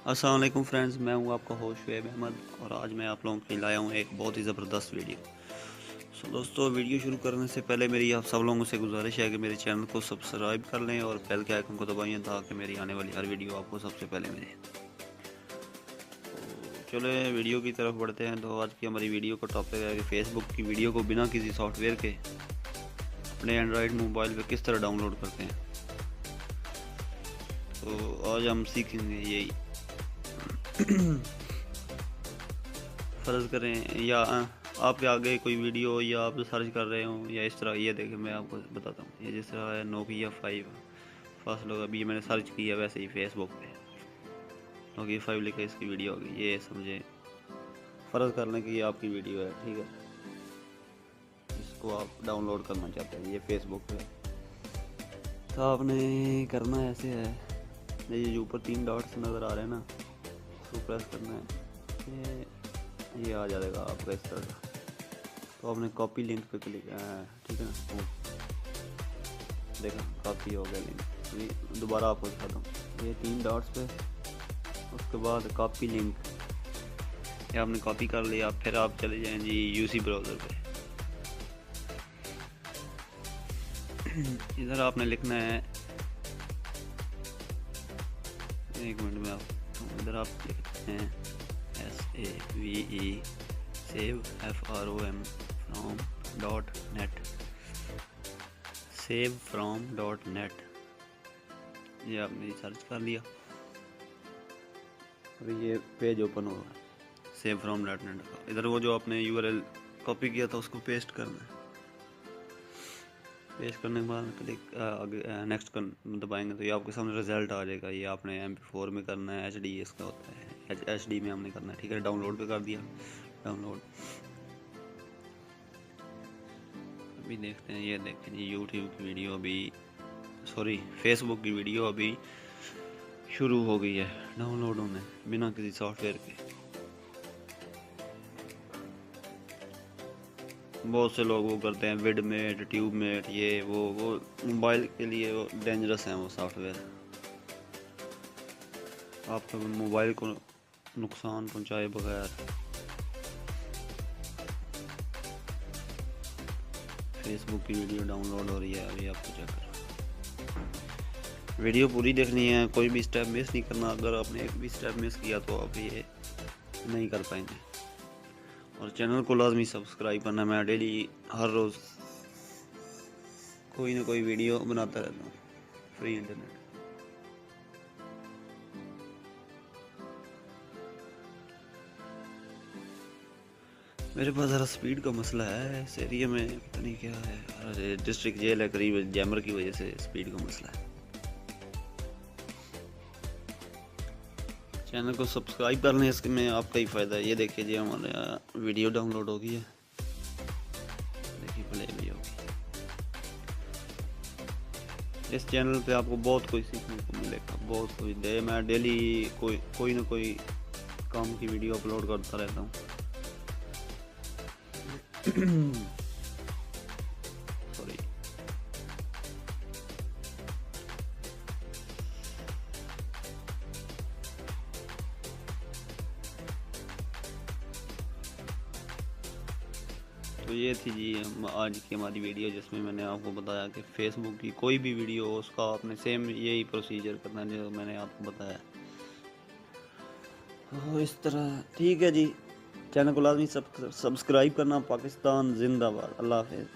अस्सलाम वालेकुम फ्रेंड्स, मैं हूं आपका होस्ट शुएब अहमद और आज मैं आप लोगों के लिए लाया हूं एक बहुत ही ज़बरदस्त वीडियो। दोस्तों, वीडियो शुरू करने से पहले मेरी आप सब लोगों से गुजारिश है कि मेरे चैनल को सब्सक्राइब कर लें और बेल के आइकन को दबाएं ताकि मेरी आने वाली हर वीडियो आपको सबसे पहले मिले। तो चलो वीडियो की तरफ बढ़ते हैं। तो आज की हमारी वीडियो का टॉपिक है कि फेसबुक की वीडियो को बिना किसी सॉफ्टवेयर के अपने एंड्रॉयड मोबाइल पर किस तरह डाउनलोड करते हैं। तो आज हम सीखेंगे यही। फ़र्ज़ करें या आपके आगे कोई वीडियो या आप सर्च कर रहे हो या इस तरह, ये देखें मैं आपको बताता हूँ। ये जिस तरह है नोकिया 5 फास्ट लोग, अभी मैंने सर्च किया वैसे ही फेसबुक पे नोकिया 5 लिखा, इसकी वीडियो होगी। ये समझे, फ़र्ज़ कर लें कि ये आपकी वीडियो है, ठीक है। इसको आप डाउनलोड करना चाहते हैं ये फेसबुक पे, तो आपने करना ऐसे है। ये ऊपर 3 डॉट्स नज़र आ रहे हैं ना, उसको प्रेस करना है। ये आ जाएगा आपका इस तरह का। तो आपने कॉपी लिंक पे क्लिक, ठीक है ना, देखा कॉपी हो गया लिंक। ये दोबारा आपको दिखाता हूँ। ये 3 डॉट्स पे, उसके बाद कॉपी लिंक, ये आपने कॉपी कर लिया। फिर आप चले जाएं जी यूसी ब्राउज़र पे। इधर आपने लिखना है, एक मिनट में आप इधर आप लिखते हैं SAVE save FROM from dot net, save from dot net. ये आपने सर्च कर लिया। अभी ये पेज ओपन होगा सेव फ्रॉम डॉट नेट का। इधर वो जो आपने URL कॉपी किया था उसको पेस्ट करना है। पेस्ट करने के बाद क्लिक आगे नेक्स्ट कर दबाएंगे तो ये आपके सामने रिजल्ट आ जाएगा। ये आपने MP4 में करना है, HD इसका होता है, HD में हमने करना है, ठीक है। डाउनलोड पे कर दिया, डाउनलोड। अभी देखते हैं, ये देखें जी यूट्यूब की वीडियो अभी, सॉरी फेसबुक की वीडियो अभी शुरू हो गई है डाउनलोड होने बिना किसी सॉफ्टवेयर के। बहुत से लोग वो करते हैं विडमेट, ट्यूबमेट, ये वो मोबाइल के लिए वो डेंजरस हैं वो सॉफ्टवेयर। आपके मोबाइल को नुकसान पहुंचाए बगैर। फेसबुक की वीडियो डाउनलोड हो रही है अभी, आपको चेक कर वीडियो पूरी देखनी है, कोई भी स्टेप मिस नहीं करना। अगर आपने एक भी स्टेप मिस किया तो आप ये नहीं कर पाएंगे। और चैनल को लाजमी सब्सक्राइब करना। मैं डेली हर रोज़ कोई ना कोई वीडियो बनाता रहता हूँ फ्री इंटरनेट। मेरे पास ज़रा स्पीड का मसला है इस एरिया में, पता नहीं क्या है। अरे डिस्ट्रिक्ट जेल है करीब, जैमर की वजह से स्पीड का मसला है। चैनल को सब्सक्राइब कर लें, इसके में आपका ही फ़ायदा है। ये देखिए जी हमारे वीडियो डाउनलोड हो गई है, देखिए प्ले भी होगी। इस चैनल पे आपको बहुत कुछ सीखने को मिलेगा, बहुत कुछ दे। मैं डेली कोई ना कोई काम की वीडियो अपलोड करता रहता हूँ। सॉरी। तो ये थी जी आज की हमारी वीडियो, जिसमें मैंने आपको बताया कि फेसबुक की कोई भी वीडियो हो उसका आपने सेम यही प्रोसीजर करना है जो मैंने आपको बताया। तो इस तरह ठीक है जी। चैनल को लाजमी सब्सक्राइब करना। पाकिस्तान जिंदाबाद। अल्लाह हाफिज़।